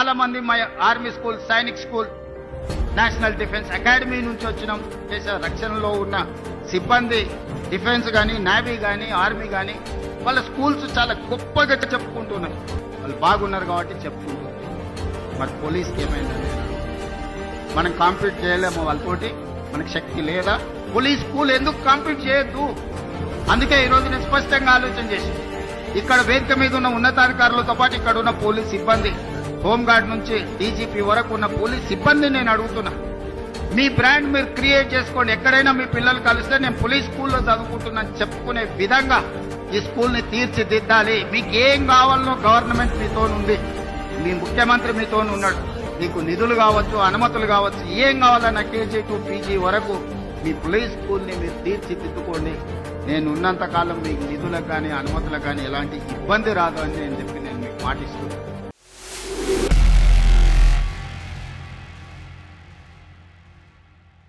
చాలా మంది మా army school, Sainik school, national defence academy నుంచి వచ్చినాం. దేశ రక్షణలో ఉన్న సిబ్బంది, డిఫెన్స్ కానీ, నేవీ కానీ, ఆర్మీ కానీ, వాళ్ళ స్కూల్స్ చాలా గొప్పగా చెప్పుకుంటున్నారు. వాళ్ళు బాగున్నారు కాబట్టి చెప్పుకుంటున్నారు. మరి పోలీస్కి ఏమైందండి? మనం కాంపీట్ చేయలేము వాళ్ళతోటి, మనకి శక్తి లేదా? పోలీస్ స్కూల్ ఎందుకు కాంపీట్ చేయొద్దు? అందుకే ఈరోజు నేను స్పష్టంగా ఆలోచన చేసి ఇక్కడ వేదిక మీద ఉన్న ఉన్నతాధికారులతో పాటు ఇక్కడ ఉన్న పోలీస్ సిబ్బంది, హోంగార్డ్ నుంచి డీజీపీ వరకు ఉన్న పోలీస్ సిబ్బంది నేను అడుగుతున్నా, మీ బ్రాండ్ మీరు క్రియేట్ చేసుకోండి. ఎక్కడైనా మీ పిల్లలు కలిస్తే నేను పోలీస్ స్కూల్లో చదువుకుంటున్నాను చెప్పుకునే విధంగా ఈ స్కూల్ ని తీర్చిదిద్దాలి. మీకు ఏం కావాలనో గవర్నమెంట్ మీతో ఉంది, మీ ముఖ్యమంత్రి మీతో ఉన్నాడు. మీకు నిధులు కావచ్చు, అనుమతులు కావచ్చు, ఏం కావాలన్నా కేజీ టు పీజీ వరకు మీ పోలీస్ స్కూల్ ని మీరు తీర్చిదిద్దుకోండి. నేను ఉన్నంత కాలం మీకు నిధులకు కానీ, అనుమతులకు కానీ ఎలాంటి ఇబ్బంది రాదు అని నేను చెప్పి నేను మీకు మాటిస్తున్నాను.